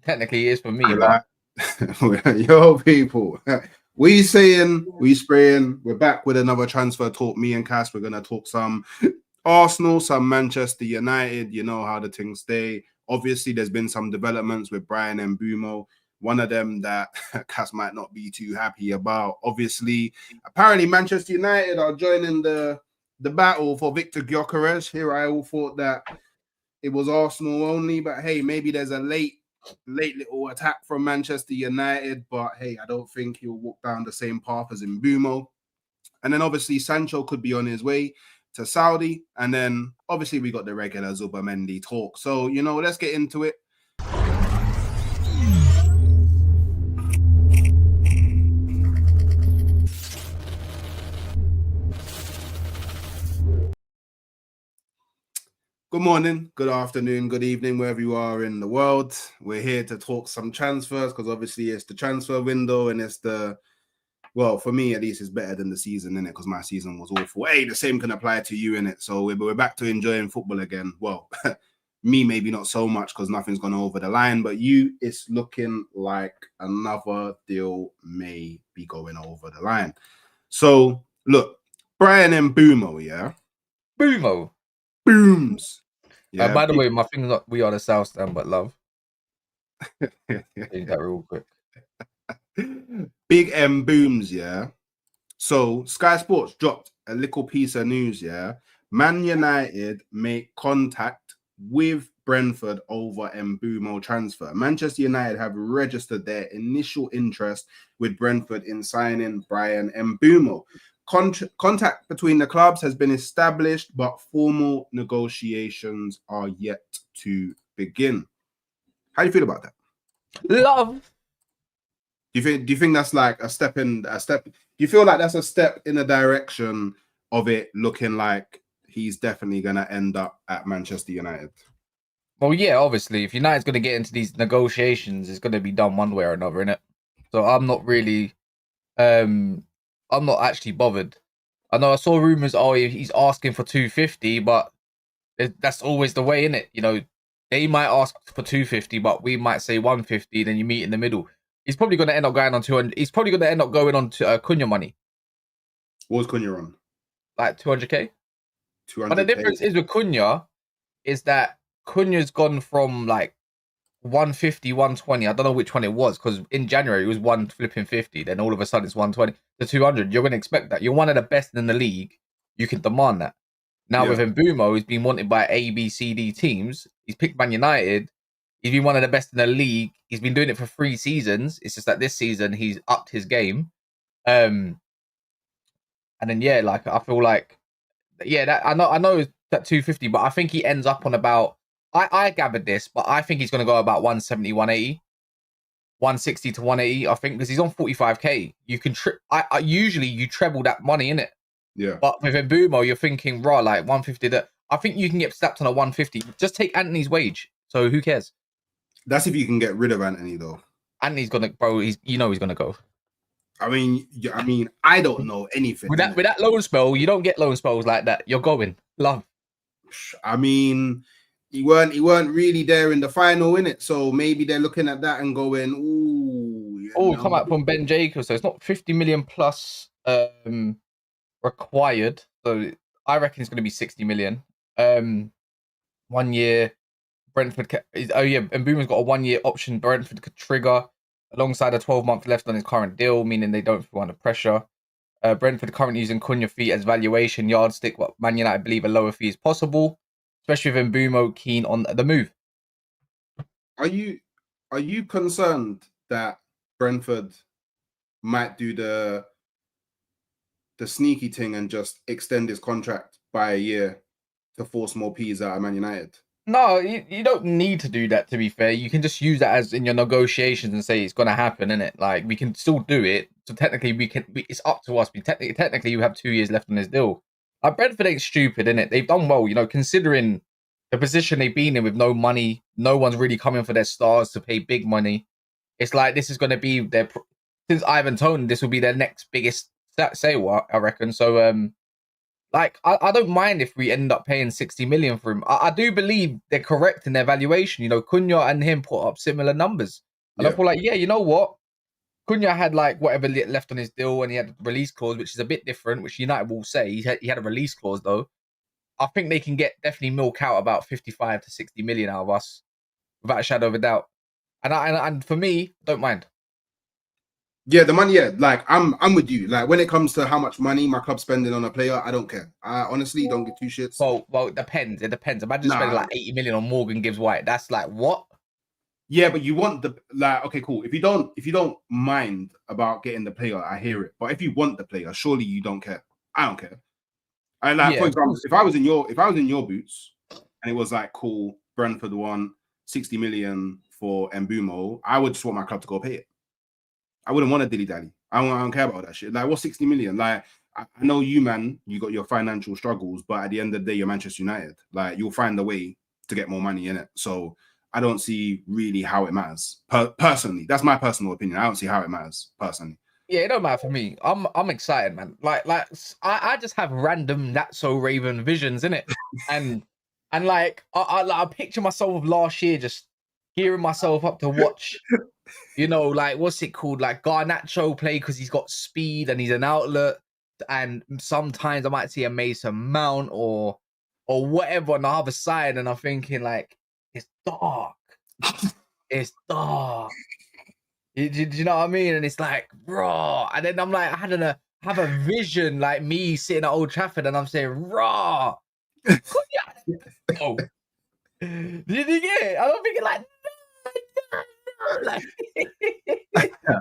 technically it is for me, but yo, people, we saying, we spraying. We're back with another transfer talk. Me and Cass, we're gonna talk some Arsenal, some Manchester United. You know how the things stay. Obviously, there's been some developments with Bryan and Mbeumo. One of them that Cass might not be too happy about. Obviously, apparently Manchester United are joining the battle for Viktor Gyokeres. Here, I all thought that it was Arsenal only, but hey, maybe there's a late little attack from Manchester United. But hey, I don't think he'll walk down the same path as Mbeumo. And then obviously Sancho could be on his way to Saudi. And then obviously we got the regular Zubimendi talk. So, you know, let's get into it. Good morning, good afternoon, good evening, wherever you are in the world. We're here to talk some transfers because obviously it's the transfer window and it's the, well, for me at least, it's better than the season, innit? Because my season was awful. Hey, the same can apply to you, innit? So we're back to enjoying football again. Well, me maybe not so much because nothing's gone over the line, but you, it's looking like another deal may be going over the line. So look, Bryan and Mbeumo, yeah? Mbeumo. Booms. Yeah. By the way, my thing's not we are the South Stand, but love. Change that real quick. Big M booms, yeah. So Sky Sports dropped a little piece of news, yeah. Man United make contact with Brentford over Mbeumo transfer. Manchester United have registered their initial interest with Brentford in signing Bryan Mbeumo. Contact between the clubs has been established, but formal negotiations are yet to begin. How do you feel about that? Love. Do you think that's like a step? Do you feel like that's a step in the direction of it looking like he's definitely going to end up at Manchester United? Well, yeah, obviously, if United's going to get into these negotiations, it's going to be done one way or another, innit? So I'm not really, I'm not actually bothered. I know I saw rumors, oh, he's asking for 250, but that's always the way, innit? You know, they might ask for 250, but we might say 150, then you meet in the middle. He's probably going to end up going on 200. He's probably going to end up going on to Cunha money. What was Cunha on? Like 200k. 200K. But the difference is with Cunha is that Cunha's gone from like 150, 120. I don't know which one it was because in January it was 150. Then all of a sudden it's 120 to 200. You're going to expect that. You're one of the best in the league. You can demand that. Now with Mbeumo, he's been wanted by A, B, C, D teams. He's picked Man United. He's been one of the best in the league. He's been doing it for 3 seasons. It's just that this season he's upped his game. And then yeah, like I feel like that I know that 250, but I think he ends up on about I gathered this, but I think he's going to go about 170, 180, 160 to 180. I think because he's on 45k. You can I usually you treble that money in it. Yeah. But with Mbeumo, you're thinking raw like 150. That I think you can get slapped on a 150. Just take Anthony's wage. So who cares? That's if you can get rid of Anthony, though. Anthony's gonna, bro. He's gonna go. I mean, I don't know anything. With that loan spell, you don't get loan spells like that. You're going, love. I mean, he weren't really there in the final, innit? So maybe they're looking at that and going, ooh. Oh, come out from Ben Jacobs. So it's not 50 million plus required. So I reckon it's going to be 60 million. 1 year. Brentford. And Mbeumo's got a 1 year option. Brentford could trigger alongside a 12-month left on his current deal, meaning they don't feel under pressure. Brentford currently using Cunha fee as valuation yardstick, but Man United believe a lower fee is possible, especially with Mbeumo keen on the move. Are you concerned that Brentford might do the sneaky thing and just extend his contract by a year to force more P's out of Man United? No, you don't need to do that, to be fair. You can just use that as in your negotiations and say it's going to happen, innit? Like, we can still do it. So technically, it's up to us. Technically, you have 2 years left on this deal. Like, Brentford ain't stupid, innit? They've done well, considering the position they've been in with no money. No one's really coming for their stars to pay big money. It's like this is going to be since Ivan Toney, this will be their next biggest sale, I reckon. So, Like, I don't mind if we end up paying 60 million for him. I do believe they're correct in their valuation. You know, Cunha and him put up similar numbers. And I Yeah. feel like, yeah, you know what? Cunha had like whatever left on his deal and he had a release clause, which is a bit different, which United will say. He had a release clause, though. I think they can get definitely milk out about 55 to 60 million out of us without a shadow of a doubt. And for me, don't mind. Yeah, the money, yeah, like I'm with you. Like when it comes to how much money my club's spending on a player, I don't care. I honestly don't give two shits. Well, it depends. It depends. Imagine spending Nah. like 80 million on Morgan Gibbs White. That's like what? Yeah, but you want the like okay, cool. If you don't mind about getting the player, I hear it. But if you want the player, surely you don't care. I don't care. And like Yeah, for of example, course. if I was in your boots and it was like cool, Brentford won 60 million for Mbeumo, I would just want my club to go pay it. I wouldn't want to dilly dally. I don't care about that shit. Like, what's 60 million? Like, I know you, man, you got your financial struggles, but at the end of the day, you're Manchester United. Like, you'll find a way to get more money in it. So I don't see really how it matters. Personally, that's my personal opinion. I don't see how it matters personally. Yeah, it don't matter for me. I'm excited, man. I just have random That's So Raven visions in it, and like I picture myself of last year just gearing myself up to watch. You know, like what's it called? Like Garnacho play because he's got speed and he's an outlet. And sometimes I might see a Mason Mount or whatever on the other side, and I'm thinking like it's dark. It's dark. Do you know what I mean? And it's like, raw. And then I'm like, have a vision like me sitting at Old Trafford and I'm saying, raw. Oh, did you get it? I'm thinking like, no. Like,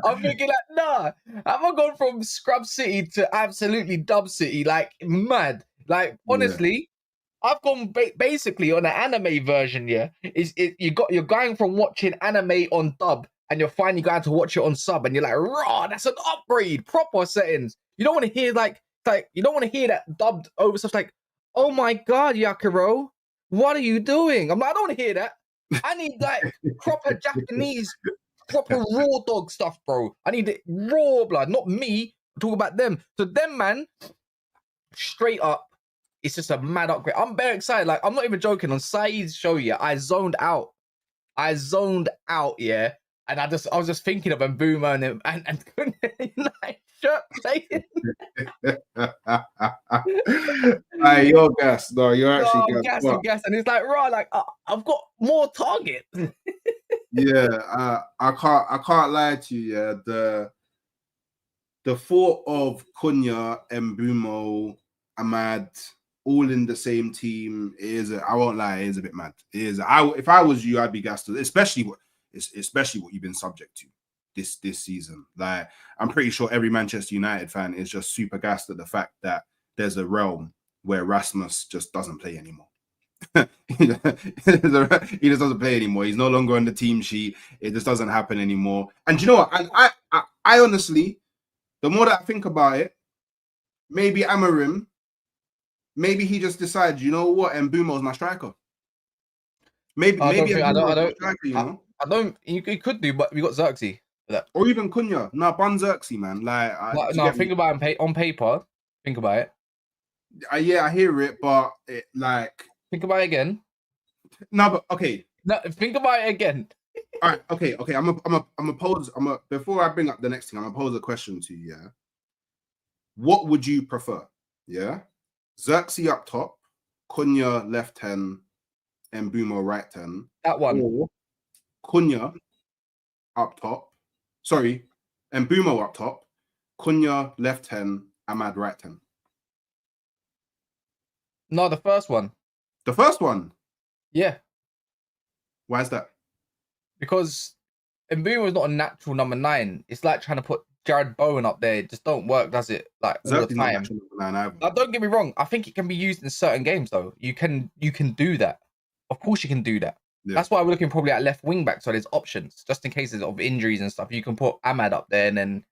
I'm thinking like, nah. Have I gone from Scrub City to absolutely Dub City? Like, mad. Like, honestly, I've gone basically on an anime version. Yeah, you're going from watching anime on dub, and you're finally going to watch it on sub, and you're like, raw, that's an upgrade, proper settings. You don't want to hear like you don't want to hear that dubbed over stuff like, oh my god, Yakiro, what are you doing? I'm like, I don't want to hear that. I need like proper Japanese, proper raw dog stuff, bro. I need it raw blood, not me. I'm talking about them. So them, man, straight up. It's just a mad upgrade. I'm very excited. Like, I'm not even joking. On Saeed's show, yeah, I zoned out. Yeah. And I was just thinking of Mbeumo and like, shirt playing. Hey, you're gas. No, you're actually Oh, gas. I'm gas. And it's like, right, like, I've got more target. Yeah, I can't lie to you. Yeah, the thought of Cunha, Mbeumo, Ahmad, all in the same team I won't lie, it is a bit mad. It is. If I was you, I'd be gassed, especially what you've been subject to this season. Like, I'm pretty sure every Manchester United fan is just super gassed at the fact that there's a realm where Rasmus just doesn't play anymore. He just doesn't play anymore. He's no longer on the team sheet. It just doesn't happen anymore. And you know what? And I honestly, the more that I think about it, maybe Amarim, maybe he just decides, you know what, Mbeumo's my striker. Maybe Mbeumo's my striker, you know. I don't. You could do, but we got Xerxes for that. Or even Cunha. No, Bun Xerxes, man. Like, No, think about it on paper. Think about it. Yeah, I hear it, but like, think about it again. No, but okay. No, think about it again. All right, okay. Before I bring up the next thing, I'm gonna pose a question to you. Yeah, what would you prefer? Yeah, Xerxes up top, Cunha left 10, and Mbeumo right 10. That one. Or Cunha up top. Sorry, and Mbeumo up top, Cunha left 10, Ahmad right 10. No, the first one. The first one? Yeah. Why is that? Because Mbeumo is not a natural number 9. It's like trying to put Jared Bowen up there. It just don't work, does it? Like all the time. Now, don't get me wrong. I think it can be used in certain games, though. You can do that. Of course, you can do that. Yeah. That's why we're looking probably at left wing back, so there's options just in cases of injuries and stuff. You can put Ahmad up there, and then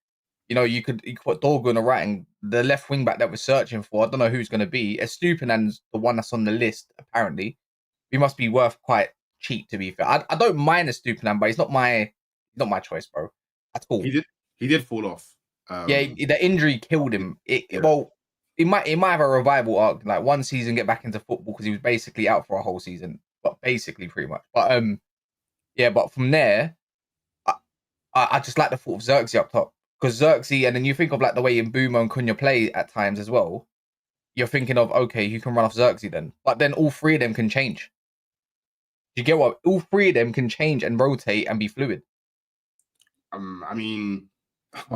you could put Dorgu on the right, and the left wing back that we're searching for. I don't know who's going to be. Estupinan's the one that's on the list. Apparently, he must be worth quite cheap, to be fair. I don't mind Estupinan, but he's not my choice, bro. At all. He did fall off. Yeah, the injury killed him. Well, he might have a revival arc, like one season, get back into football because he was basically out for a whole season, but basically pretty much. But yeah, but from there, I just like the thought of Xerxes up top because Xerxes, and then you think of like the way Mbeumo and Cunha play at times as well. You're thinking of okay, you can run off Xerxes then, but then all three of them can change. You get what? All three of them can change and rotate and be fluid. I mean,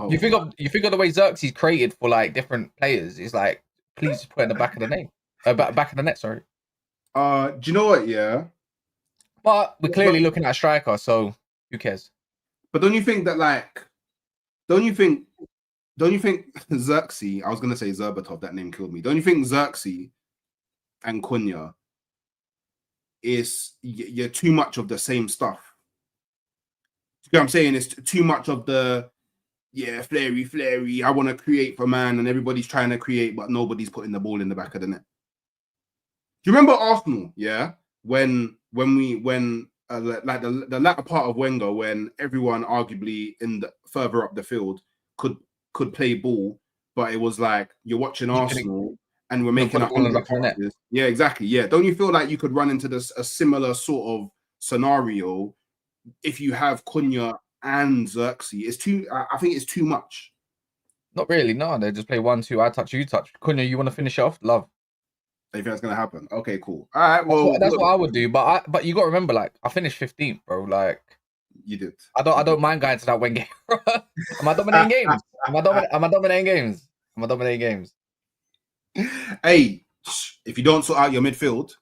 You think of the way Xerxes created for like different players. It's like, please just put it in the back of the name, back of the net. Sorry. do you know what? Yeah, But we're clearly looking at a striker, so who cares? but don't you think that like, don't you think Xerxes? I was gonna say Zerbatov. That name killed me. Don't you think Xerxes and Cunha is you're too much of the same stuff? You know what I'm saying? It's too much of the flary. I want to create for man, and everybody's trying to create, but nobody's putting the ball in the back of the net. Do you remember Arsenal? Yeah, when like the latter part of Wenger, when everyone arguably in the further up the field could play ball, but it was like you're watching Arsenal and we're making 100 passes. Yeah, exactly. Yeah, don't you feel like you could run into a similar sort of scenario if you have Cunha and Xerxes? It's too. I think it's too much. Not really. No, they just play 1-2. I touch, you touch. Cunha, you want to finish off? Love. You think that's gonna happen? Okay, cool. All right. Well, that's what I would do. But you got to remember, like I finished 15th, bro. Like you did. I don't mind going to that win game. Am I dominating games? Am I dominating games? Am I dominating games? Hey, if you don't sort out your midfield,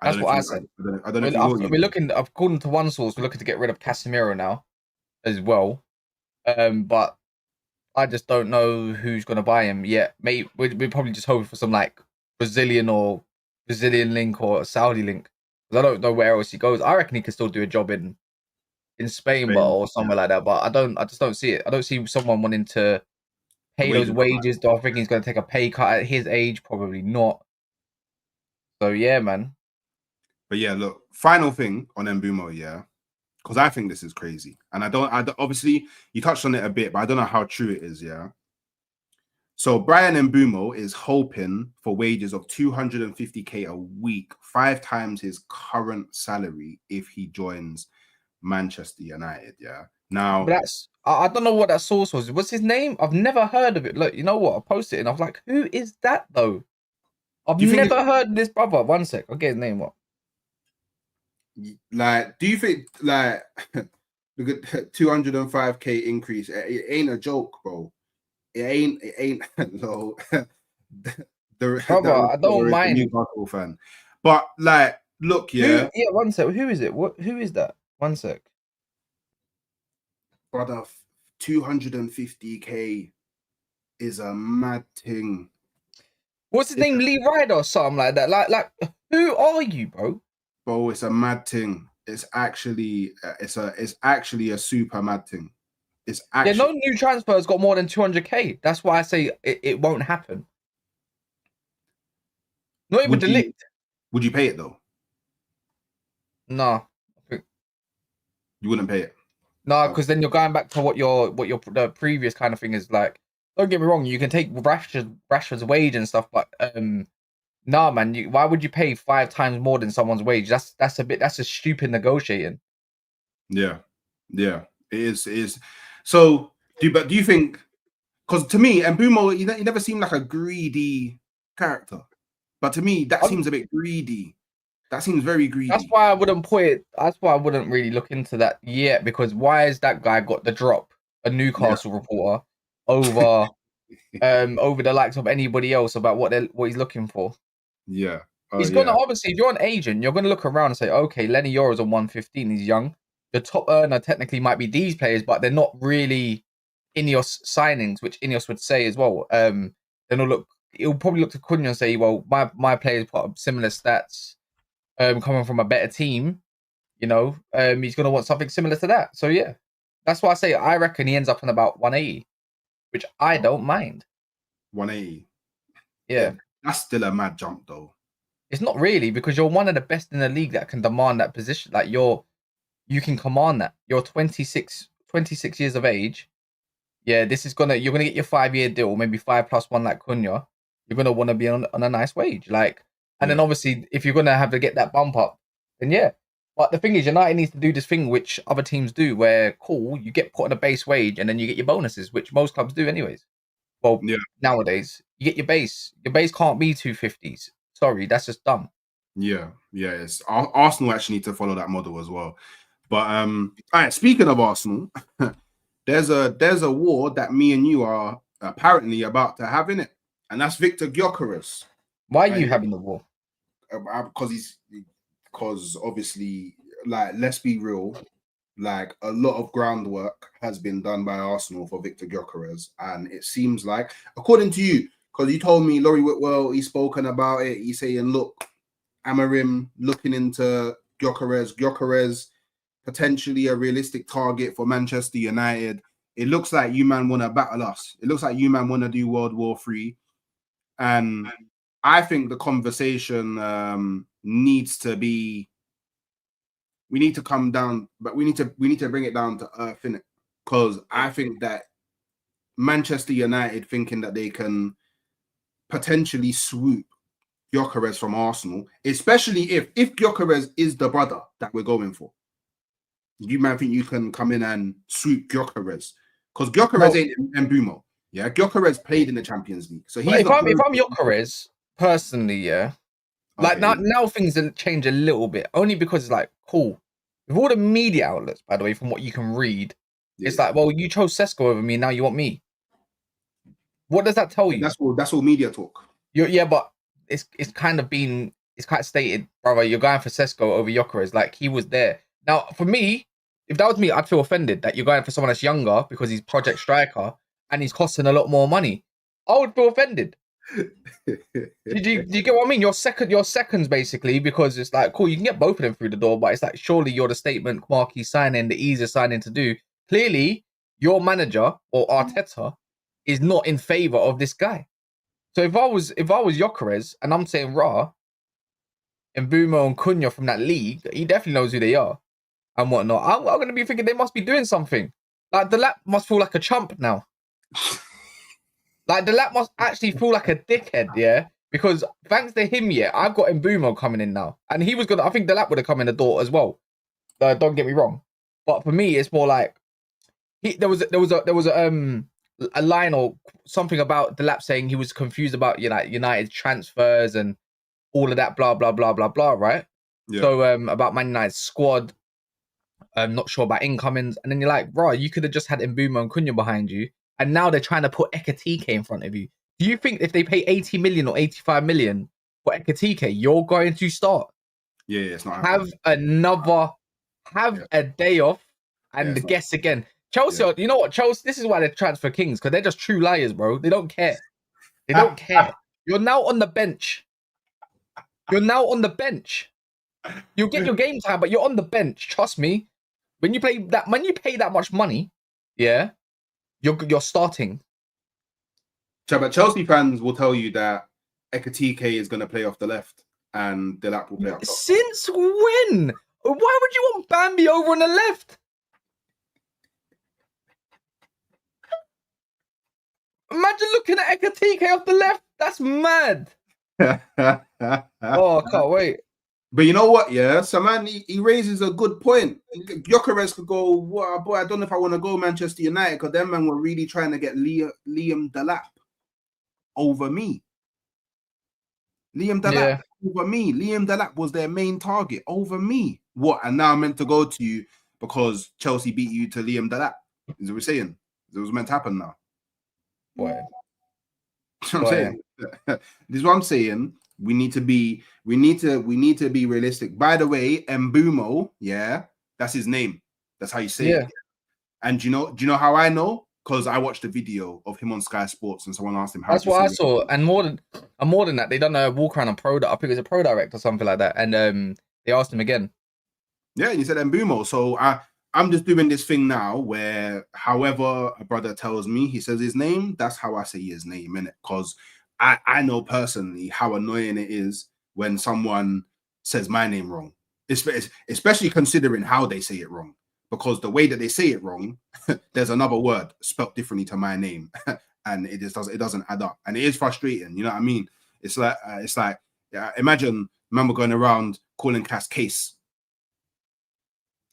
that's what I said. I don't know. We're looking, according to one source, we're looking to get rid of Casemiro now, as well. But I just don't know who's gonna buy him yet. Maybe we're probably just hoping for some like Brazilian link or Saudi link. Because I don't know where else he goes. I reckon he could still do a job in Spain, but or somewhere like that. But I just don't see it. I don't see someone wanting to pay those wages. Do I think he's going to take a pay cut at his age? Probably not. So yeah, man. But yeah, look. Final thing on Mbeumo, yeah, because I think this is crazy, and I don't. Obviously, you touched on it a bit, but I don't know how true it is. Yeah. So Bryan Mbeumo is hoping for wages of 250k a week, 5 times his current salary if he joins Manchester United. Yeah. Now, but I don't know what that source was. What's his name? I've never heard of it. Look, you know what? I posted it and I was like, who is that though? I've never heard of this brother. One sec. I'll get his name up. Like, do you think like look at 205k increase? It ain't a joke, bro. It ain't no. Brother, I don't mind. Newcastle fan, but like, look, yeah. One sec. Who is it? Who is that? One sec. Brother, 250k is a mad thing. What's his name? Lee Ryder or something like that. Like, who are you, bro? Bro, it's a mad thing. It's actually a super mad thing. It's actually no new transfers got more than 200k. That's why I say it won't happen. Not even De Ligt. Would you pay it though? No. You wouldn't pay it. No, because then you're going back to what your the previous kind of thing is like. Don't get me wrong, you can take Rashford's wage and stuff, but nah, man, why would you pay 5 times more than someone's wage? That's a stupid negotiating. Yeah, it is. So, do you think? Because to me, Mbeumo, he never seemed like a greedy character, but to me, that seems a bit greedy. That seems very greedy. That's why I wouldn't put it. That's why I wouldn't really look into that yet. Because why has that guy got the drop? A Newcastle reporter over over the likes of anybody else about what he's looking for. Yeah. He's gonna obviously, if you're an agent, you're gonna look around and say, okay, Lenny Yora's on 115, he's young. The top earner technically might be these players, but they're not really Ineos signings, which Ineos would say as well. Then he'll probably look to Cunha and say, well, my players put up similar stats, coming from a better team, you know, he's gonna want something similar to that. So yeah. That's why I say I reckon he ends up on about 180. Which I don't mind. 180. Yeah. That's still a mad jump, though. It's not really, because you're one of the best in the league that can demand that position. Like you can command that. You're 26 years of age. Yeah, you're gonna get your 5-year deal, maybe 5+1 like Cunha. you're gonna want to be on a nice wage. Like, and then Yeah. obviously if you're gonna have to get that bump up, then yeah. But the thing is, United needs to do this thing which other teams do, where cool, you get put on a base wage and then you get your bonuses, which most clubs do anyways. Well, Yeah. nowadays you get your base. Your base can't be 250s. Sorry, that's just dumb. Yeah. It's Arsenal actually need to follow that model as well. But all right, speaking of Arsenal, there's a war that me and you are apparently about to have in it, and that's Viktor Gyokeres. Why are you having the war? Because obviously, like, let's be real, like, a lot of groundwork has been done by Arsenal for Viktor Gyokeres, and it seems like, according to you, because you told me Laurie Whitwell, he's spoken about it, he's saying, look, Amarim looking into Gyokeres potentially a realistic target for Manchester United. It looks like you man want to battle us. It looks like you man want to do World War III. And I think the conversation needs to be, we need to come down, but we need to bring it down to earth, innit? Because I think that Manchester United thinking that they can potentially swoop Gyokeres from Arsenal, especially if Gyokeres is the brother that we're going for. You might think you can come in and swoop Gyokeres, because Gyokeres ain't Mbeumo. Yeah, Gyokeres played in the Champions League, so he's if I'm Gyokeres personally, yeah, like okay. now things change a little bit, only because it's like cool with all the media outlets. By the way, from what you can read, it's like, well, you chose Sesko over me, now you want me. What does that tell you? That's all media talk. But it's kind of stated, brother. You're going for Sesko over Gyokeres, like he was there. Now, for me, if that was me, I'd feel offended that you're going for someone that's younger because he's project striker and he's costing a lot more money. I would feel offended. Do you get what I mean? Your seconds basically, because it's like, cool, you can get both of them through the door, but it's like, surely you're the statement marquee signing, the easiest signing to do. Clearly, your manager or Arteta is not in favor of this guy. So if I was Gyokeres and I'm saying and Mbeumo and Cunha from that league, he definitely knows who they are and whatnot. I'm going to be thinking they must be doing something. Like, the lap must feel like a chump now. Like, the lap must actually feel like a dickhead, yeah? Because thanks to him, yeah, I've got Mbeumo coming in now. And he was I think the lap would have come in the door as well. Don't get me wrong. But for me, it's more like, there was a line or something about the lap saying he was confused about United's transfers and all of that, blah, blah, blah, blah, blah, right? Yeah. So about Man United's squad, I'm not sure about incomings. And then you're like, bro, you could have just had Mbeumo and Cunha behind you. And now they're trying to put Ekatike in front of you. Do you think if they pay 80 million or 85 million for Ekatike, you're going to start? Yeah, it's not have a day off and guess again. Chelsea, you know what? Chelsea, this is why they're transfer kings, because they're just true liars, bro. They don't care. They don't care. You're now on the bench. You'll get your game time, but you're on the bench. Trust me. When you pay that much money, yeah, you're starting. But Chelsea fans will tell you that Ekatike is going to play off the left and Delap will play up top. Since when? Why would you want Bambi over on the left? Imagine looking at Ekatike off the left. That's mad. Oh, I can't wait. But you know what? Yeah, so man, he raises a good point. Gyokeres could go, well, boy, I don't know if I want to go Manchester United, because them man were really trying to get Liam Delap over me. Liam Delap was their main target over me. What? And now I'm meant to go to you because Chelsea beat you to Liam Delap. Is what we're saying? It was meant to happen now. Boy. This is what I'm saying. We need to be realistic. By the way, Mbeumo, yeah, that's his name. That's how you say it. And do you know how I know? Because I watched a video of him on Sky Sports, and someone asked him how. That's what I saw. And more than that, they done a walk around on I think it was a Pro Direct or something like that. And they asked him again. Yeah, and he said Mbeumo. So I'm just doing this thing now where, however a brother tells me he says his name, that's how I say his name, innit? Because I know personally how annoying it is when someone says my name wrong, especially considering how they say it wrong. Because the way that they say it wrong, there's another word spelt differently to my name. and it doesn't add up, and it is frustrating. You know what I mean? It's like imagine remember going around calling Cass Case.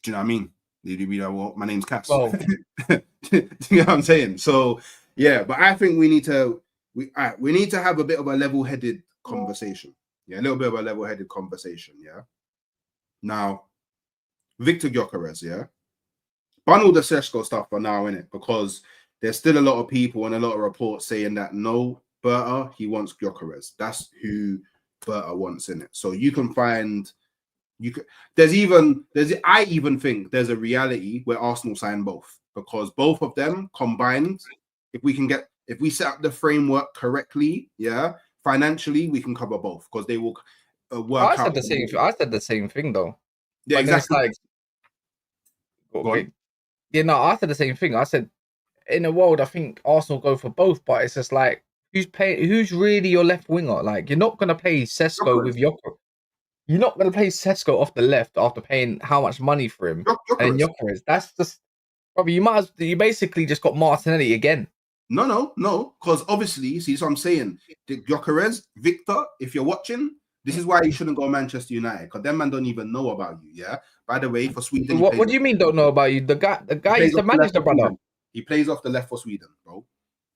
Do you know what I mean? You'd be like, well, my name's Cass. Well, Do you know what I'm saying? So yeah, but I think we need to have a bit of a level-headed conversation. Yeah, a little bit of a level-headed conversation. Yeah. Now, Viktor Gyokeres, yeah, bun all the Seshko stuff for now, innit? Because there's still a lot of people and a lot of reports saying that no, Berta, he wants Gyokeres. That's who Berta wants in it. So you can find, I even think there's a reality where Arsenal sign both, because both of them combined, if we set up the framework correctly, yeah, financially we can cover both, because they will work I out. said the same. I said the same thing though. Yeah, but exactly. Then it's like, okay. Yeah, no, I said the same thing. I said, in a world, I think Arsenal go for both, but it's just like, who's really your left winger? Like, you're not gonna play Sesko with Gyokeres. You're not gonna play Sesko off the left after paying how much money for him. And Gyokeres, that's just probably you basically just got Martinelli again. No, because obviously, see, so I'm saying, Gyokeres, Victor, if you're watching, this is why you shouldn't go Manchester United, because them man don't even know about you. Yeah. By the way, for Sweden, what do you mean don't know about you? The guy used to manage the brother. He plays off the left for Sweden, bro.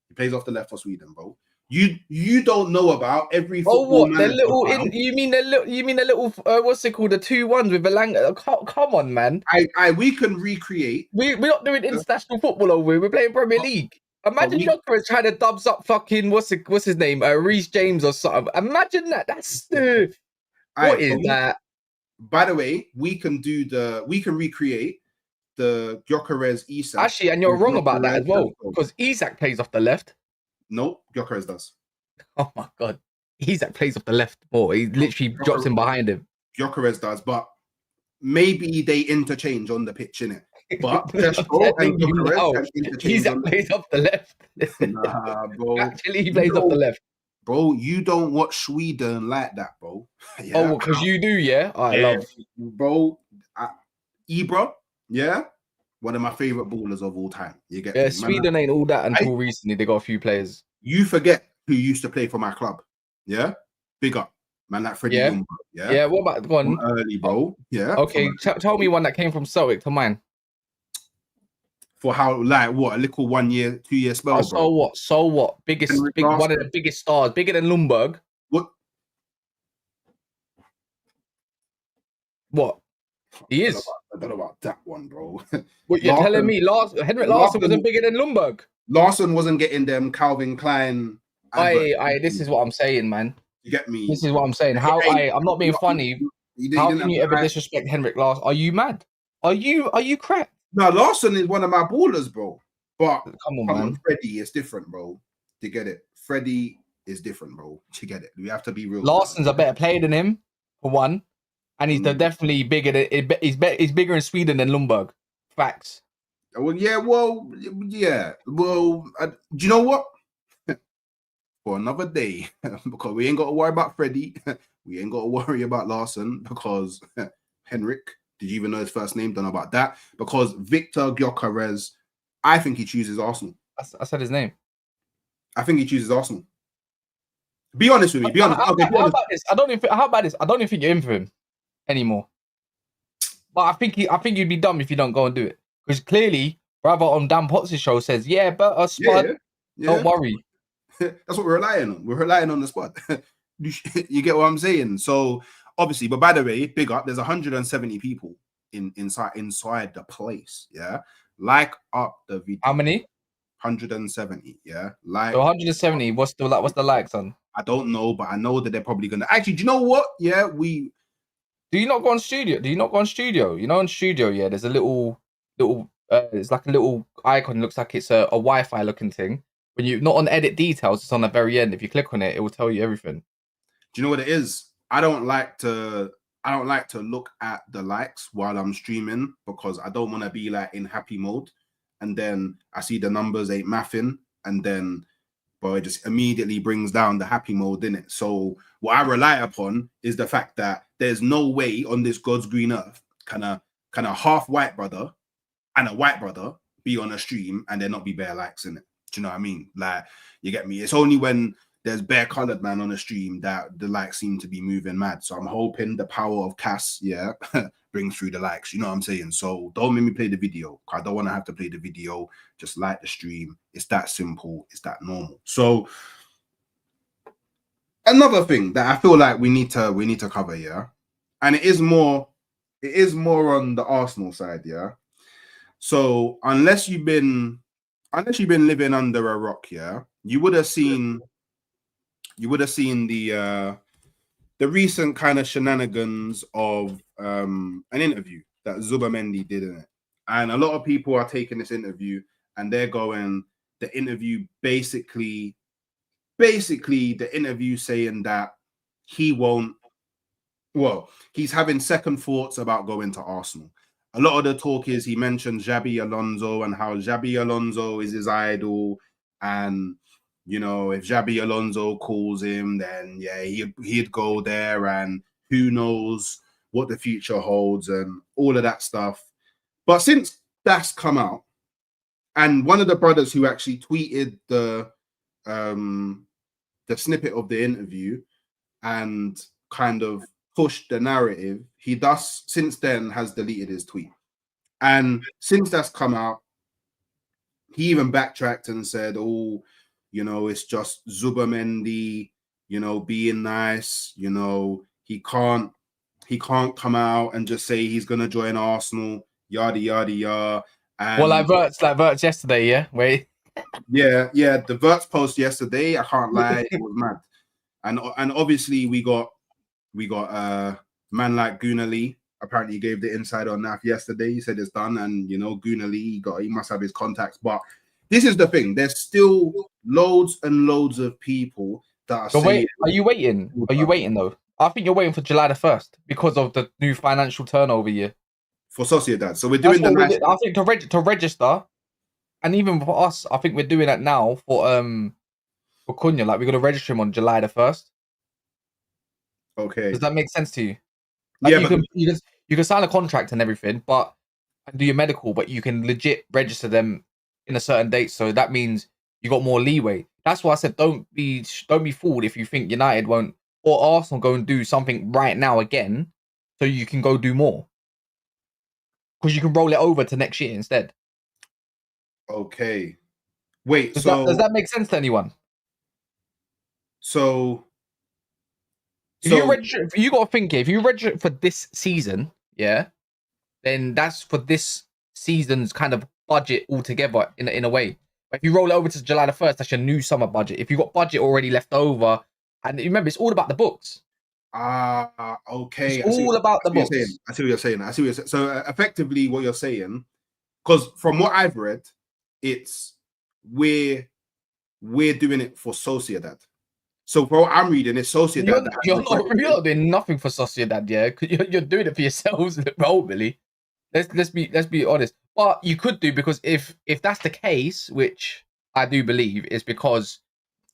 He plays off the left for Sweden, bro. You don't know about every football manager. You mean the little what's it called? The 2-1s with Belanga. Come on, man. We can recreate. We're not doing international football over here. We're playing Premier League. Imagine Gyokeres trying to dubs up fucking what's his name? Reece James or something. Imagine that. That's what is that? By the way, we can recreate the Gyokeres Isak. Actually, and you're wrong about that as well, because Isak plays off the left. No, Gyokeres does. Oh my god, Isak plays off the left more. He literally drops him behind him. Gyökeres does, but maybe they interchange on the pitch, innit? But Sesko and Gyökeres interchange. Isak plays off the left. Nah, bro. Actually, he plays off the left. Bro, you don't watch Sweden like that, bro. Yeah. Oh, because you do, yeah? I love. Bro, Ibra, yeah? One of my favorite ballers of all time. You get me? Sweden ain't all that until recently. They got a few players. You forget who used to play for my club, yeah? Big up. Man, like Freddie Ljungberg, yeah? Yeah, what about one? Early, bro. Yeah. Okay, tell me one that came from Celtic to mine. For how, like, what, a little 1 year, 2 year spell, bro? So what? One of the biggest stars, bigger than Ljungberg. What? He is. I don't know about that one, bro. What you're telling me? Henrik Larsson wasn't bigger than Ljungberg. Larsson wasn't getting them Calvin Klein. This is what I'm saying, man. You get me? This is what I'm saying. I'm not being funny. How can you ever disrespect Henrik Larsson? Are you mad? Are you crap? No, Larsson is one of my ballers, bro. But come on, Freddie is different, bro. You get it? Freddie is different, bro. You get it? We have to be real. Larson's a better player than him, for one, and he's definitely bigger. He's bigger in Sweden than Ljungberg. Facts. Well, yeah. Well, yeah. Well, do you know what? For another day, because we ain't got to worry about Freddie. We ain't got to worry about Larsson, because Henrik. Did you even know his first name? Don't know about that. Because Viktor Gyokeres, I think he chooses Arsenal. I said his name. I think he chooses Arsenal. Be honest with me. Be honest. How about this? I don't even think you're in for him anymore. But I think you'd be dumb if you don't go and do it. Because clearly, brother on Dan Potts' show says, yeah, but a spud. Yeah. Don't worry. That's what we're relying on. We're relying on the spud. You get what I'm saying? So obviously, but by the way, big up. There's 170 people inside the place. Yeah, like up the video. How many? 170. Yeah, like so 170. What's the likes on? I don't know, but I know that they're probably gonna. Actually, do you know what? Yeah, Do you not go on studio? You know, on studio, yeah. There's a little. It's like a little icon. It looks like it's a Wi-Fi looking thing. When you not on edit details, it's on the very end. If you click on it, it will tell you everything. Do you know what it is? I don't like to look at the likes while I'm streaming, because I don't want to be like in happy mode, and then I see the numbers ain't mathing, and then it just immediately brings down the happy mode in it. So what I rely upon is the fact that there's no way on this God's green earth can a half white brother and a white brother be on a stream and there not be bare likes in it. Do you know what I mean? Like, you get me? It's only when there's bare colored man on the stream that the likes seem to be moving mad. So I'm hoping the power of Cass, yeah, brings through the likes. You know what I'm saying? So don't make me play the video. I don't want to have to play the video. Just like the stream. It's that simple. It's that normal. So another thing that I feel like we need to cover, yeah, and it is more on the Arsenal side, yeah. So unless you've been living under a rock, yeah, you would have seen the recent kind of shenanigans of an interview that Zubimendi did in it. And a lot of people are taking this interview and they're going, the interview basically the interview saying that he won't, well, he's having second thoughts about going to Arsenal. A lot of the talk is he mentioned Xabi Alonso and how Xabi Alonso is his idol. And, you know, if Xabi Alonso calls him, then, yeah, he'd go there. And who knows what the future holds and all of that stuff. But since that's come out, and one of the brothers who actually tweeted the snippet of the interview and kind of pushed the narrative, he thus since then has deleted his tweet. And since that's come out, he even backtracked and said, oh, you know, it's just Zubimendi, you know, being nice, you know, he can't come out and just say he's gonna join Arsenal, yada yada yada. And well, like Verts yesterday, yeah. Wait. Yeah, the Verts post yesterday, I can't lie, it was mad. And obviously we got man like Gunali. Apparently he gave the inside on NAF yesterday. He said it's done, and you know, Gunali, he must have his contacts. But this is the thing, there's still loads and loads of people that are saying, are you waiting? Are you waiting though? I think you're waiting for July the 1st because of the new financial turnover year. For Sociedad. So we're doing I think to register, and even for us, I think we're doing that now for Cunha. Like, we're gonna register him on July the 1st. Okay. Does that make sense to you? Like, yeah, you can sign a contract and everything, but and do your medical, but you can legit register them in a certain date. So that means you got more leeway. That's why I said don't be fooled if you think United won't or Arsenal go and do something right now again, so you can go do more because you can roll it over to next year instead. Okay. Wait. Does that make sense to anyone? If you register, you got to think here. If you register for this season, yeah, then that's for this season's kind of budget altogether in a way. But if you roll it over to July the 1st, that's your new summer budget. If you got budget already left over, and remember, it's all about the books. Okay. It's all about the books. I see what you're saying. So effectively, what you're saying, because from what I've read, it's we're doing it for Sociedad. So for what I'm reading, it's Sociedad. You're not doing nothing for Sociedad, yeah. You're doing it for yourselves, ultimately. Let's be honest. But you could do, because if that's the case, which I do believe, is because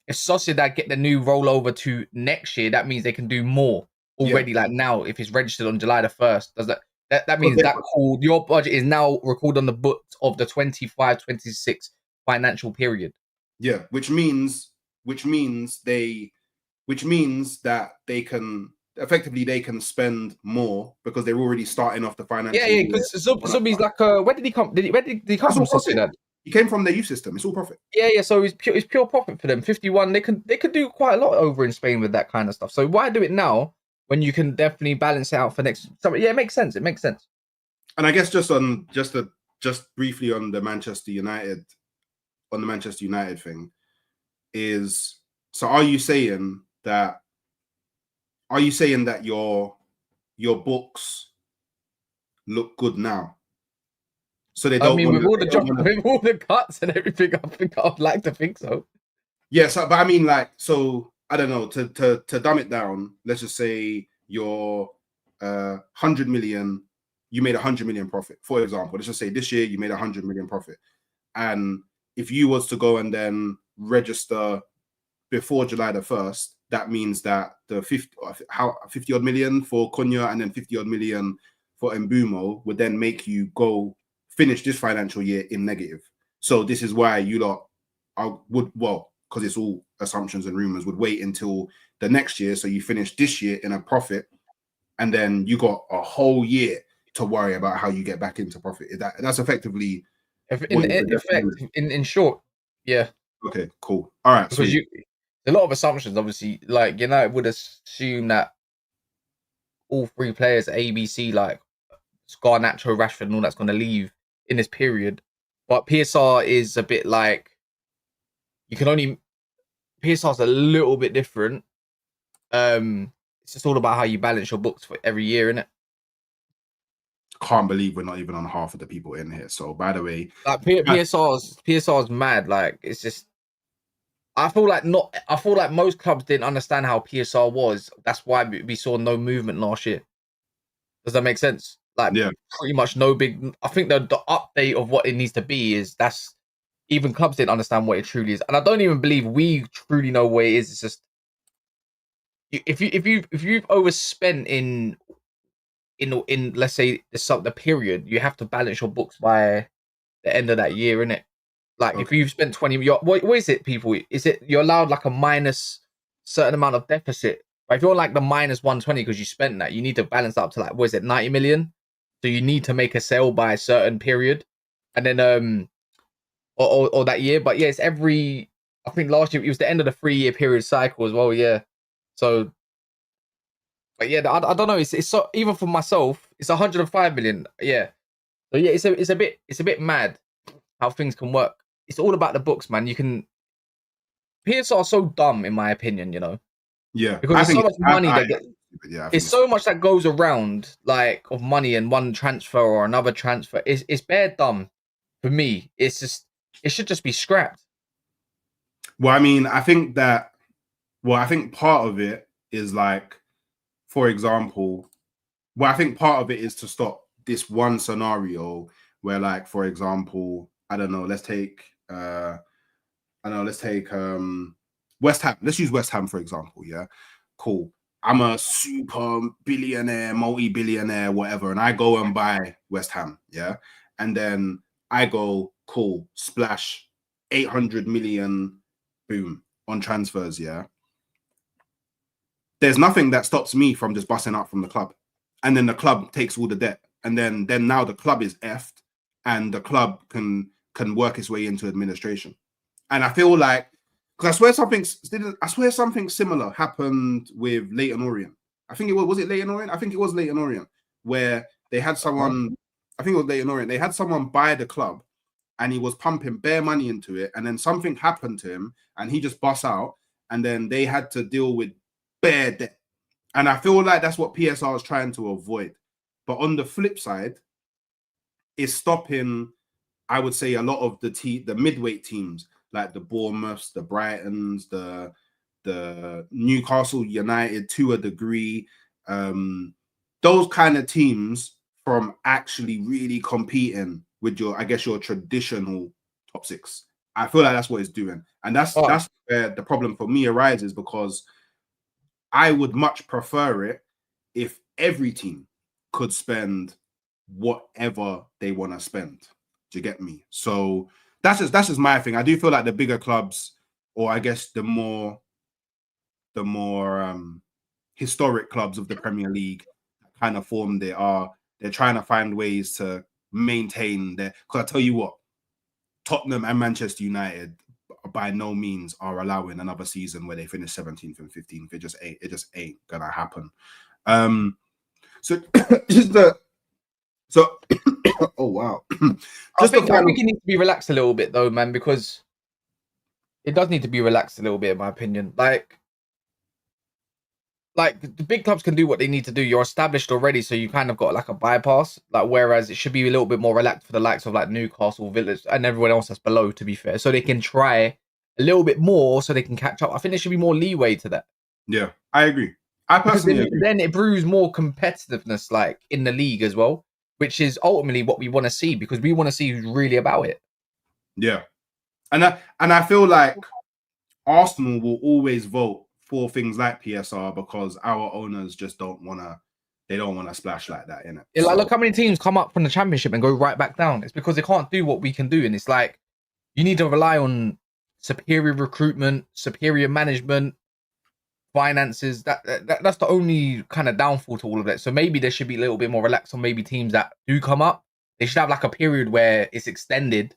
if Sociedad get the new rollover to next year, that means they can do more already. Yeah. Like now, if it's registered on July the 1st, does that means that your budget is now recorded on the books of the 25-26 financial period. Yeah, which means that they can effectively spend more because they're already starting off the financial. Yeah, because Zubi's like, where did he come? Where did he come from? Sociedad. He came from their youth system. It's all profit. Yeah. So it's pure profit for them. 51. They could do quite a lot over in Spain with that kind of stuff. So why do it now when you can definitely balance it out for next summer? Yeah, it makes sense. It makes sense. And I guess just briefly on the Manchester United thing is, so are you saying that your books look good now? So they don't. I mean, with all the cuts and everything, I think I'd like to think so. Yeah, so but I mean, like, so I don't know. To dumb it down, let's just say your 100 million, you made 100 million profit. For example, let's just say this year you made 100 million profit, and if you was to go and then register before July the 1st, that means that the 50 odd million for Cunha and then 50 odd million for Mbeumo would then make you go finish this financial year in negative. So this is why you lot I would, well, because it's all assumptions and rumors, would wait until the next year. So you finish this year in a profit, and then you got a whole year to worry about how you get back into profit. That's effectively what you're suggesting. In short, yeah. Okay, cool. All right, Because sweet. a lot of assumptions, obviously, like United would assume that all three players, ABC, like Garnacho, Rashford, and all that's going to leave in this period. But PSR is a bit like you can only PSR's a little bit different. It's just all about how you balance your books for every year, innit? Can't believe we're not even on half of the people in here. So, by the way, like PSR's mad. Like it's just I feel like most clubs didn't understand how PSR was. That's why we saw no movement last year. Does that make sense? Like yeah, pretty much no big. I think the update of what it needs to be is that's even clubs didn't understand what it truly is, and I don't even believe we truly know what it is. It's just if you've overspent in let's say the period, you have to balance your books by the end of that year, innit? Like if okay. you've spent 20, what is it, people? Is it you're allowed like a minus certain amount of deficit? But if you're like the minus 120 because you spent that, you need to balance up to like what is it, 90 million? So you need to make a sale by a certain period, and then or that year. But yeah, it's every. I think last year it was the end of the 3-year period cycle as well. Yeah, so. But yeah, I don't know. It's so even for myself, it's 105 million. Yeah, so yeah, it's a bit mad how things can work. It's all about the books, man. You can PSR are so dumb, in my opinion, you know, Yeah, because I there's so think much money I that yeah, I think it's so much that goes around, like of money and one transfer or another transfer. It's bare dumb for me. It's just it should just be scrapped. well, I mean, I think that I think part of it is like, for example, I think part of it is to stop this one scenario where, like, for example, I don't know, let's take West Ham. Let's use West Ham for example. Yeah, cool. I'm a super billionaire, multi-billionaire, whatever, and I go and buy West Ham. Yeah, and then I go, cool, splash 800 million, boom, on transfers. Yeah, there's nothing that stops me from just busting out from the club, and then the club takes all the debt, and then now the club is effed, and the club can work its way into administration. And I feel like, because I swear something similar happened with Leighton Orient. I think it was it Leighton Orient? I think it was Leighton Orient, where they had someone, I think it was Leighton Orient, they had someone buy the club and he was pumping bare money into it, and then something happened to him and he just bust out, and then they had to deal with bare debt. And I feel like that's what PSR is trying to avoid. But on the flip side, it's stopping, I would say, a lot of the midweight teams like the Bournemouths, the Brightons, the Newcastle United to a degree, those kind of teams from actually really competing with I guess your traditional top six. I feel like that's what it's doing, and that's where the problem for me arises, because I would much prefer it if every team could spend whatever they want to spend. Do you get me? So that's just my thing. I do feel like the bigger clubs, or I guess the more historic clubs of the Premier League kind of form they're trying to find ways to maintain their, because I tell you what, Tottenham and Manchester United by no means are allowing another season where they finish 17th and 15th. It just ain't gonna happen. So just the so oh wow. I think it needs to be relaxed a little bit though, man, because it does need to be relaxed a little bit, in my opinion. Like the big clubs can do what they need to do. You're established already, so you kind of got like a bypass. Like whereas it should be a little bit more relaxed for the likes of like Newcastle, Villa, and everyone else that's below. To be fair, so they can try a little bit more, so they can catch up. I think there should be more leeway to that. Yeah, I agree. I personally agree. Then it brews more competitiveness, like in the league as well, which is ultimately what we want to see, because we want to see who's really about it. Yeah, and I feel like Arsenal will always vote for things like PSR because our owners just don't want to splash like that in it. Yeah, like, look how many teams come up from the Championship and go right back down. It's because they can't do what we can do, and it's like you need to rely on superior recruitment, superior management, finances. That's the only kind of downfall to all of that. So maybe there should be a little bit more relaxed on maybe teams that do come up. They should have like a period where it's extended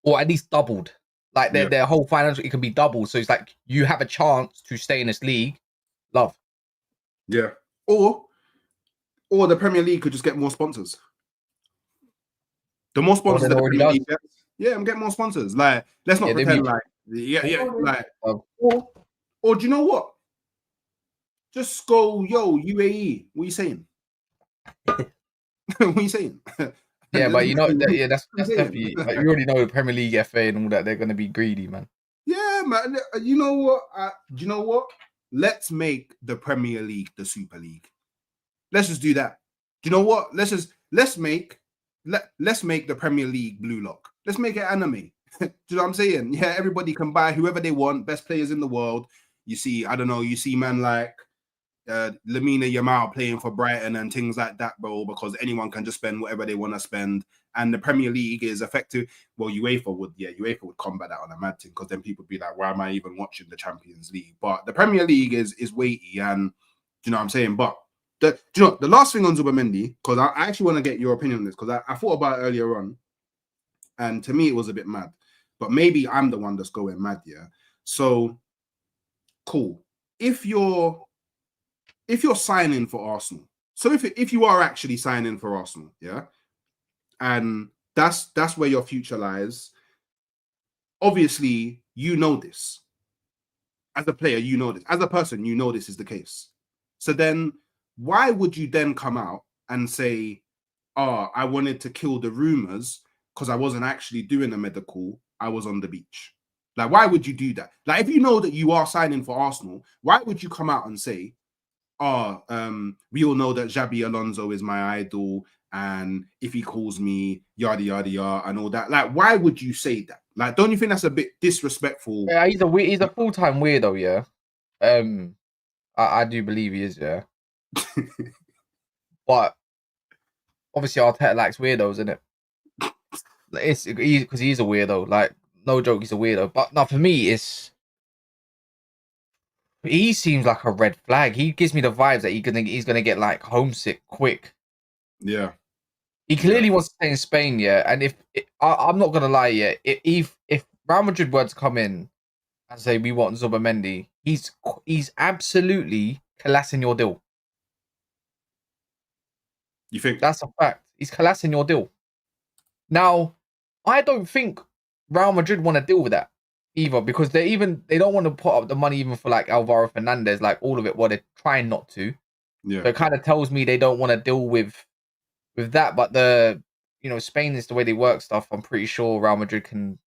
or at least doubled. Like their whole financial, it can be doubled. So it's like you have a chance to stay in this league. Love. Yeah. Or the Premier League could just get more sponsors. The more sponsors that the Premier League gets, I'm getting more sponsors. Like, let's not pretend like, like, or do you know what? Just go, yo, UAE. What are you saying? What are you saying? Yeah, but you know, that's definitely. Like, you already know the Premier League, FA, and all that. They're gonna be greedy, man. Yeah, man. You know what? Do you know what? Let's make the Premier League the Super League. Let's just do that. Do you know what? Let's make the Premier League Blue Lock. Let's make it anime. Do you know what I'm saying? Yeah, everybody can buy whoever they want, best players in the world. You see, I don't know, you see man like Lamine Yamal playing for Brighton and things like that, bro, because anyone can just spend whatever they want to spend. And the Premier League is effective. Well, UEFA would combat that on a mad thing, because then people would be like, why am I even watching the Champions League? But the Premier League is weighty, and do you know what I'm saying? But do you know the last thing on Zubimendi, because I actually want to get your opinion on this, because I thought about it earlier on, and to me it was a bit mad. But maybe I'm the one that's going mad, yeah. So cool. If you're signing for Arsenal, so if you are actually signing for Arsenal, yeah, and that's where your future lies. Obviously, you know this. As a player, you know this. As a person, you know this is the case. So then, why would you then come out and say, "Oh, I wanted to kill the rumors because I wasn't actually doing a medical. I was on the beach." Like, why would you do that? Like, if you know that you are signing for Arsenal, why would you come out and say, "Oh, we all know that Xabi Alonso is my idol, and if he calls me, yada yada yada, and all that"? Like, why would you say that? Like, don't you think that's a bit disrespectful? Yeah, he's a full-time weirdo, yeah. I do believe he is, yeah. But obviously Arteta likes weirdos, isn't it? It's because he's a weirdo. Like, no joke, he's a weirdo. But no, for me, he seems like a red flag. He gives me the vibes that he's gonna get like homesick quick. Yeah, he clearly wants to stay in Spain, yeah. And I'm not gonna lie, yeah, if Real Madrid were to come in and say we want Zubimendi, he's absolutely collapsing your deal. You think that's a fact? He's collapsing your deal. Now, I don't think Real Madrid want to deal with that either, because they don't want to put up the money even for like Alvaro Fernandez, like all of it. Well, they're trying not to. Yeah. So it kind of tells me they don't want to deal with that. But Spain is the way they work stuff. I'm pretty sure Real Madrid can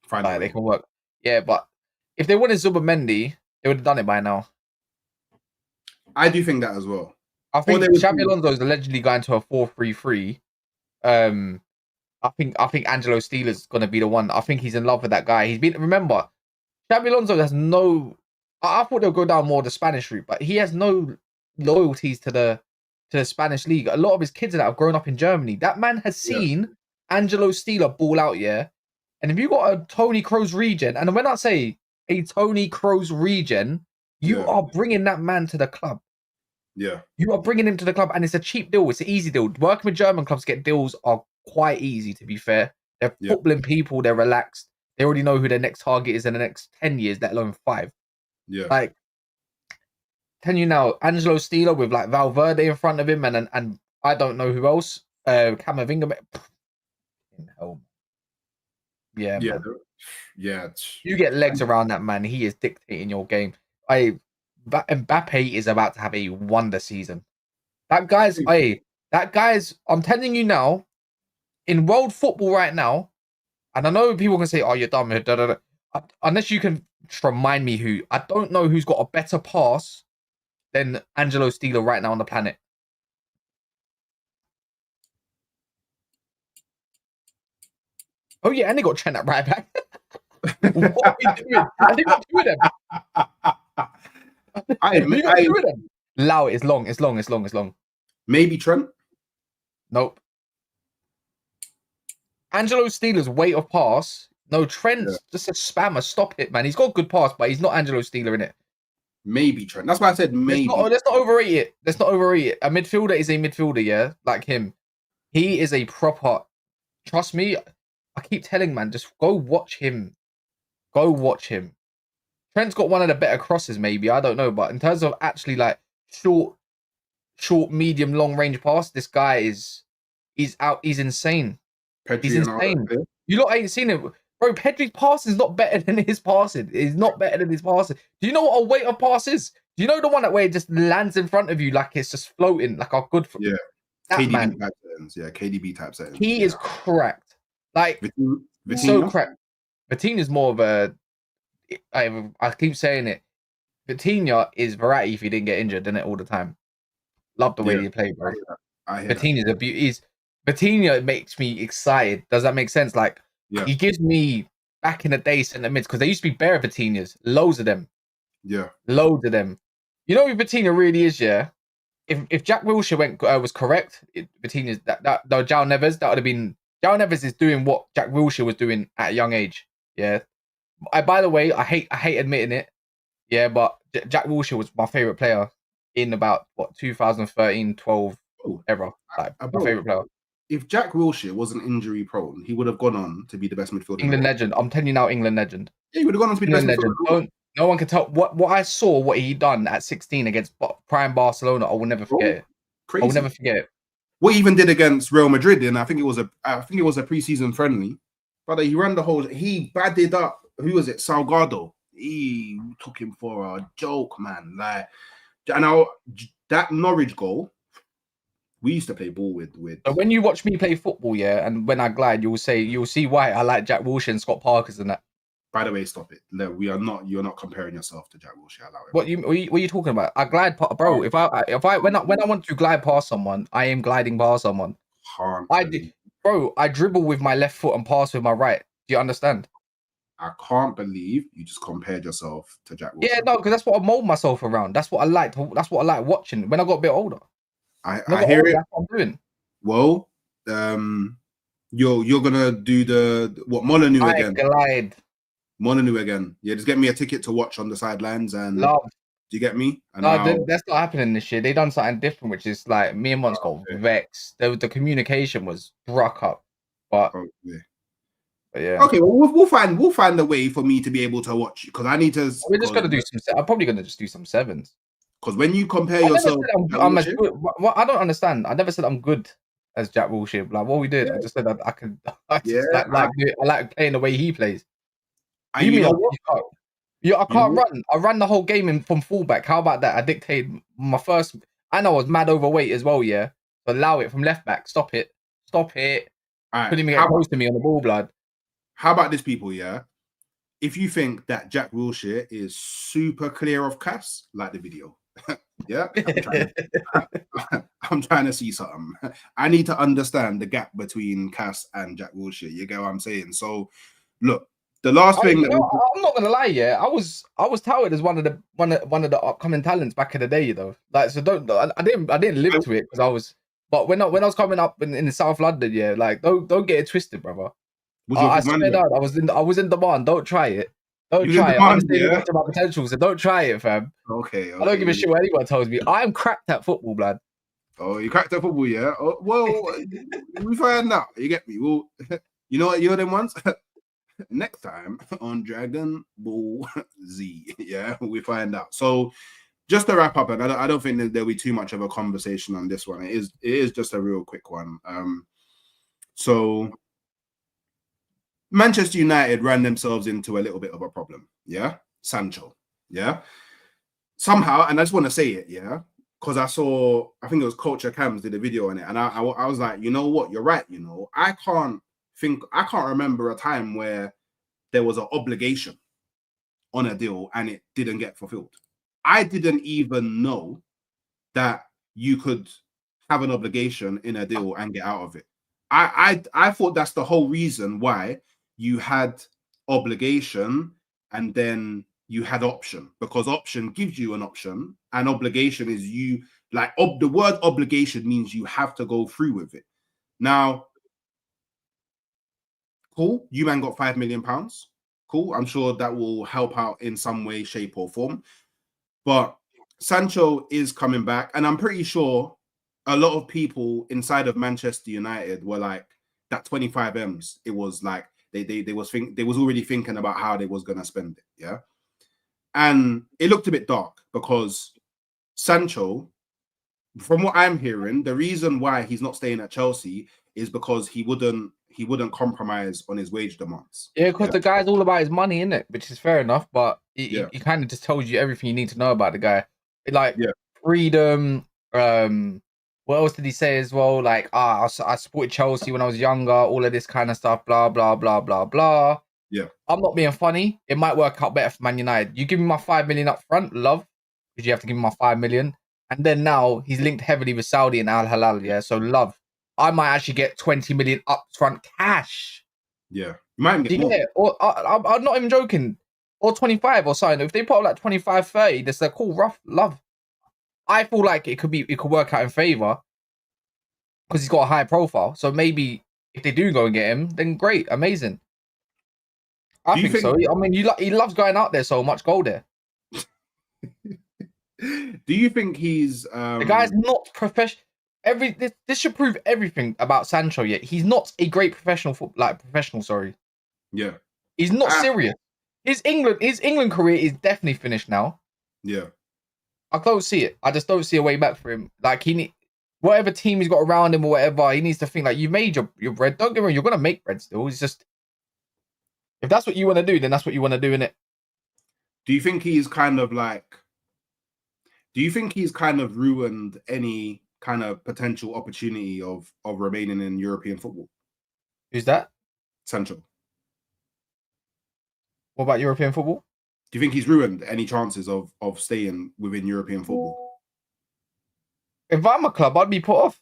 find a way. They can work. Yeah, but if they wanted Zubimendi, they would have done it by now. I do think that as well. I think Xabi Alonso is allegedly going to a 4-3-3. I think Angelo Steele's going to be the one. I think he's in love with that guy. Remember, Xabi Alonso has no. I thought they'll go down more the Spanish route, but he has no loyalties to the Spanish league. A lot of his kids that have grown up in Germany. That man has seen Angelo Steele ball out, yeah. And if you got a Tony Kroos regen, and when I say a Tony Kroos regen, you are bringing that man to the club. Yeah. You are bringing him to the club, and it's a cheap deal. It's an easy deal. Working with German clubs get deals are quite easy, to be fair. They're footballing people. They're relaxed. They already know who their next target is in the next 10 years, let alone 5. Yeah. Like, can you now, Angelo Steele with like Valverde in front of him, and I don't know who else. Camavinga. Hell. Yeah, man. Yeah. You get legs around that man. He is dictating your game. Mbappe is about to have a wonder season. That guy's. I'm telling you now, in world football right now, and I know people can say, "Oh, you're dumb," unless you can remind me who. I don't know who's got a better pass than Angelo Steele right now on the planet. Oh yeah, and they got Trent at right back. What are we doing? And they got 2 of them. Lau is long. It's long. Maybe Trent. Nope. Angelo Steele's weight of pass No, Trent's just a spammer. Stop it, man. He's got a good pass, but he's not Angelo Steeler in it. Maybe Trent. That's why I said maybe. Let's not overrate it. Let's not overrate it. A midfielder is a midfielder, yeah, like him. He is a proper. Trust me. I keep telling man, just go watch him. Go watch him. Trent's got one of the better crosses, maybe. I don't know, but in terms of actually like short, medium, long range pass, this guy he's out. He's insane. He's insane. You lot ain't seen it. Bro, Pedri's pass is not better than his passing. It's not better than his passing. Do you know what a weight of pass is? Do you know the one that where it just lands in front of you like it's just floating, like a good... Yeah. KDB type settings. Yeah, KDB type settings. He is cracked. Like, so cracked. Vitinha's more of a... I keep saying it. Vitinha is Verratti if he didn't get injured, didn't it, all the time. Love the way he played, bro. Vitinha's a beauty. Vitinha makes me excited. Does that make sense? Like, he gives me back in the day centre mids because there used to be bare Vitinhas, loads of them. Yeah, loads of them. You know who Vitinha really is, yeah. If Jack Wilshere was correct, Vitinha's no João Neves, that would have been João Neves is doing what Jack Wilshere was doing at a young age. Yeah. By the way, I hate admitting it. Yeah, but Jack Wilshere was my favorite player in about 2013, 12 ever. Like, my favorite player. If Jack Wilshere wasn't injury prone, he would have gone on to be the best midfielder. England legend. I'm telling you now, England legend. Yeah, he would have gone on to be the best midfielder. No one can tell what I saw, what he done at 16 against prime Barcelona. I will never forget it. Crazy. I will never forget it. What he even did against Real Madrid, and I think it was a preseason friendly. Brother, he ran the whole. He badded up. Who was it? Salgado. He took him for a joke, man. Like, and that Norwich goal. We used to play ball with. So when you watch me play football, yeah, and when I glide, you'll see why I like Jack Wilshere and Scott Parker's and that. By the way, stop it. No, you're not comparing yourself to Jack Wilshere. Allow it. What are you talking about? I glide, bro. When I want to glide past someone, I am gliding past someone. I dribble with my left foot and pass with my right. Do you understand? I can't believe you just compared yourself to Jack Wilshere. Yeah, no, because that's what I mold myself around. That's what I like. That's what I like watching. When I got a bit older, I hear it. That's what I'm doing. Well, you're gonna do the Molyneux again. Glide. Molyneux again. Yeah, just get me a ticket to watch on the sidelines and love. Do you get me? And no, that's not happening this year. They done something different, which is like me and Mons got vexed. The communication was broke up, but yeah. Okay, well we'll find a way for me to be able to watch because I need to. We're just gonna do some. I'm probably gonna just do some sevens. Because when you compare yourself, I'm as good. I don't understand. I never said I'm good as Jack Wilshere. Like what we did, I just said that I can. I like playing the way he plays. I can't run. I ran the whole game from fullback. How about that? I dictated my first. And I was mad overweight as well. Yeah, so allow it from left back. Stop it. All right. Couldn't even get close to me on the ball, blood. How about this, people? Yeah, if you think that Jack Wilshere is super clear of Cass, like the video. Yeah, I'm trying to see something. I need to understand the gap between Cass and Jack Wilshere. You get what I'm saying? So, look, the last thing that I'm not gonna lie, yeah, I was touted as one of the upcoming talents back in the day, you know. Like, so I didn't live to it because I was. But when I was coming up in South London, yeah, like don't get it twisted, brother. I swear down, I was in demand. Don't try it. Don't try it. I'm saying to my potential, so don't try it, fam. Okay. I don't give a shit what anyone tells me. I am cracked at football, blood. Oh, you cracked at football, yeah? Oh, well, we find out. You get me? Well, you know what? You're them ones. Next time on Dragon Ball Z, yeah, we find out. So, just to wrap up, and I don't think that there'll be too much of a conversation on this one. It is just a real quick one. So. Manchester United ran themselves into a little bit of a problem, yeah? Sancho, yeah? Somehow, and I just want to say it, yeah? Because I think it was Culture Cams did a video on it, and I was like, you know what? You're right, you know? I can't remember a time where there was an obligation on a deal and it didn't get fulfilled. I didn't even know that you could have an obligation in a deal and get out of it. I thought that's the whole reason why you had obligation and then you had option, because option gives you an option and obligation is you like the word obligation means you have to go through with it. Now, cool. You man got £5 million. Cool. I'm sure that will help out in some way, shape, or form. But Sancho is coming back, and I'm pretty sure a lot of people inside of Manchester United were like, that 25 M's. It was like they was already thinking about how they was gonna spend it. Yeah. And it looked a bit dark because Sancho, from what I'm hearing, the reason why he's not staying at Chelsea is because he wouldn't compromise on his wage demands. Yeah, because the guy's all about his money, isn't it? Which is fair enough, but he kind of just tells you everything you need to know about the guy. Like freedom. What else did he say as well? Like, I supported Chelsea when I was younger. All of this kind of stuff. Blah blah blah blah blah. Yeah, I'm not being funny. It might work out better for Man United. You give me my 5 million up front, love, because you have to give me my 5 million, and then now he's linked heavily with Saudi and Al Hilal. Yeah, so love, I might actually get 20 million upfront cash. Yeah, you might get more. Or I'm not even joking. Or 25 or something. If they put up like 25, 30, that's a cool rough love. I feel like it could work out in favour because he's got a high profile. So maybe if they do go and get him, then great, amazing. I think so. I mean, he loves going out there so much. Go there. Do you think he's the guy's not professional? This should prove everything about Sancho. Yet he's not a great professional. Sorry. Yeah. He's not serious. His England career is definitely finished now. Yeah. I don't see it. I just don't see a way back for him. Like whatever team he's got around him or whatever, he needs to think like, you made your bread. Don't get me wrong, you're gonna make bread still. It's just, if that's what you want to do, then that's what you want to do, innit? Do you think he's kind of ruined any kind of potential opportunity of remaining in European football? Who's that? Sancho. What about European football? Do you think he's ruined any chances of staying within European football? If I'm a club, I'd be put off.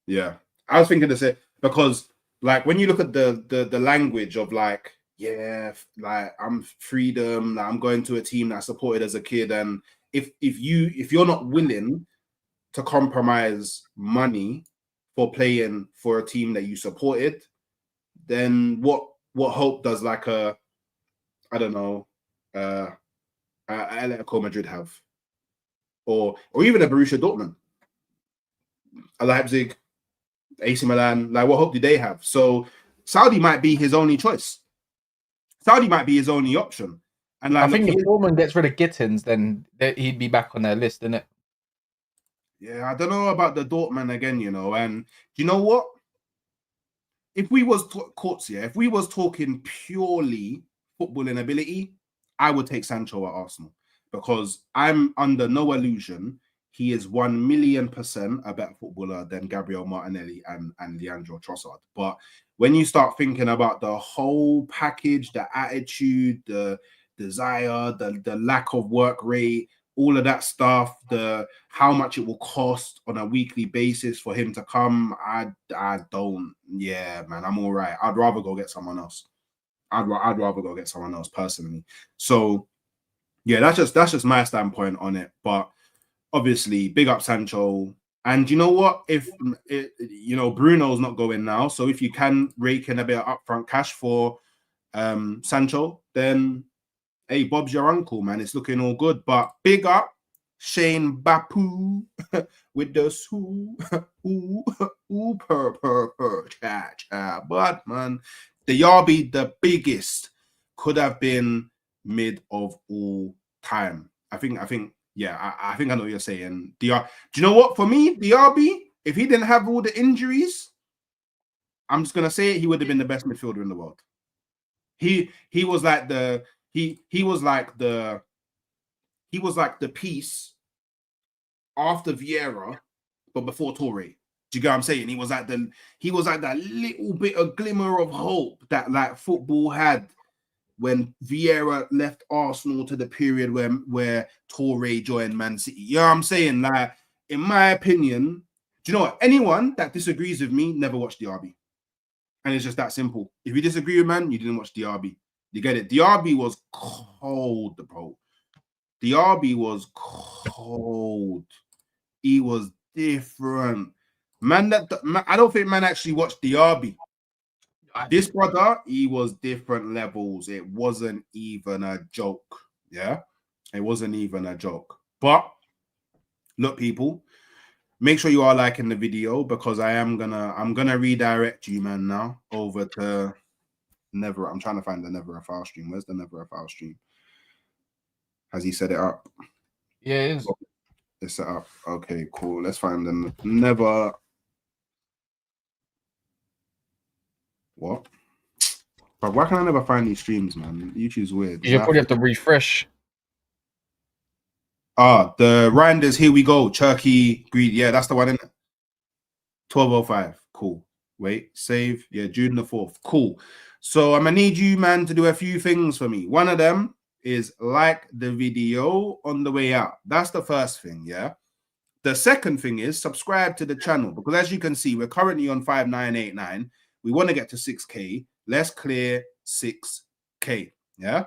Yeah. I was thinking to say, because like when you look at the language of like, yeah, like I'm freedom, like I'm going to a team that I supported as a kid, and if you're not willing to compromise money for playing for a team that you supported, then what hope does like Atletico Madrid have, or even a Borussia Dortmund, a Leipzig, AC Milan? Like, what hope do they have? So Saudi might be his only choice. Saudi might be his only option. And like, I think if Dortmund gets rid of Gittins, then he'd be back on their list, innit? Yeah, I don't know about the Dortmund again, you know. And you know what? If we was if we was talking purely footballing ability, I would take Sancho at Arsenal, because I'm under no illusion he is 1,000,000% a better footballer than Gabriel Martinelli and Leandro Trossard. But when you start thinking about the whole package, the attitude, the desire, the lack of work rate, all of that stuff, the how much it will cost on a weekly basis for him to come, I don't. Yeah, man, I'm all right. I'd rather go get someone else. I'd rather go get someone else personally. So yeah, that's just my standpoint on it. But obviously, big up Sancho. And you know what? If Bruno's not going now, so if you can rake in a bit of upfront cash for Sancho, then hey, Bob's your uncle, man. It's looking all good. But big up Shane Bapu with the cha. But man, the Derby, the biggest, could have been mid of all time. I think I think I know what you're saying. Do you know what? For me, Derby, if he didn't have all the injuries, I'm just gonna say it, he would have been the best midfielder in the world. He was like the he was like the piece after Vieira, but before Torre. Do you get what I'm saying? He was like that little bit of glimmer of hope that like football had when Vieira left Arsenal to the period where Torre joined Man City. You know what I'm saying? Like, in my opinion, do you know what? Anyone that disagrees with me never watched Derby. And it's just that simple. If you disagree with man, you didn't watch Derby. You get it? Derby was cold, bro. Derby was cold. He was different. I don't think man actually watched Derby. This brother, he was different levels. It wasn't even a joke. Yeah, it wasn't even a joke. But look, people, make sure you are liking the video because I'm gonna redirect you, man, now over to Never. I'm trying to find the Never a Foul stream. Where's the Never a Foul stream? Has he set it up? Yeah, it is. It's set up. Okay, cool. Let's find the Never. What? But why can I never find these streams, man? YouTube's weird. You probably have to refresh. The Rinders, here we go. Turkey, Greed. Yeah, that's the one, isn't it? 12:05. Cool. Wait, save. Yeah, June the 4th. Cool. So I'm gonna need you, man, to do a few things for me. One of them is like the video on the way out. That's the first thing, yeah. The second thing is subscribe to the channel because as you can see, we're currently on 5989. We want to get to 6K. Let's clear 6K. Yeah.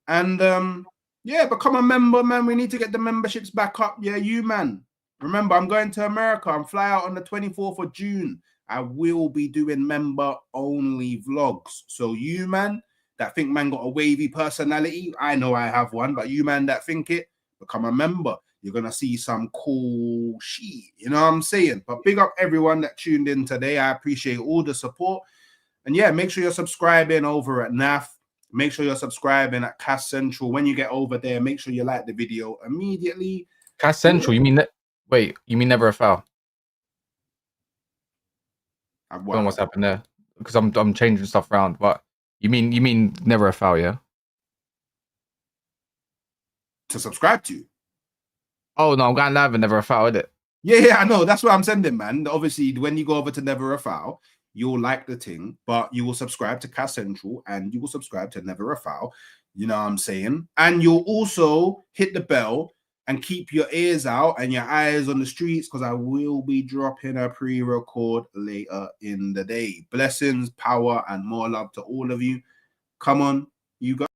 And yeah, become a member, man. We need to get the memberships back up. Yeah, you, man. Remember, I'm going to America. I'm fly out on the 24th of June. I will be doing member-only vlogs. So you, man, that think man got a wavy personality, I know I have one, but you, man, that think it, become a member. You're going to see some cool shit. You know what I'm saying? But big up everyone that tuned in today. I appreciate all the support. And yeah, make sure you're subscribing over at NAF. Make sure you're subscribing at Cash Central. When you get over there, make sure you like the video immediately. Cash Central, you mean that? Wait, you mean Never a Foul? I don't know what's happened there because I'm changing stuff around. But you mean Never a Foul, yeah? To subscribe to. Oh no, I'm going live and Never a Foul, isn't it? Yeah, I know. That's what I'm sending, man. Obviously, when you go over to Never a Foul, you'll like the thing, but you will subscribe to Cash Central and you will subscribe to Never a Foul. You know what I'm saying? And you'll also hit the bell and keep your ears out and your eyes on the streets because I will be dropping a pre-record later in the day. Blessings, power, and more love to all of you. Come on, you guys.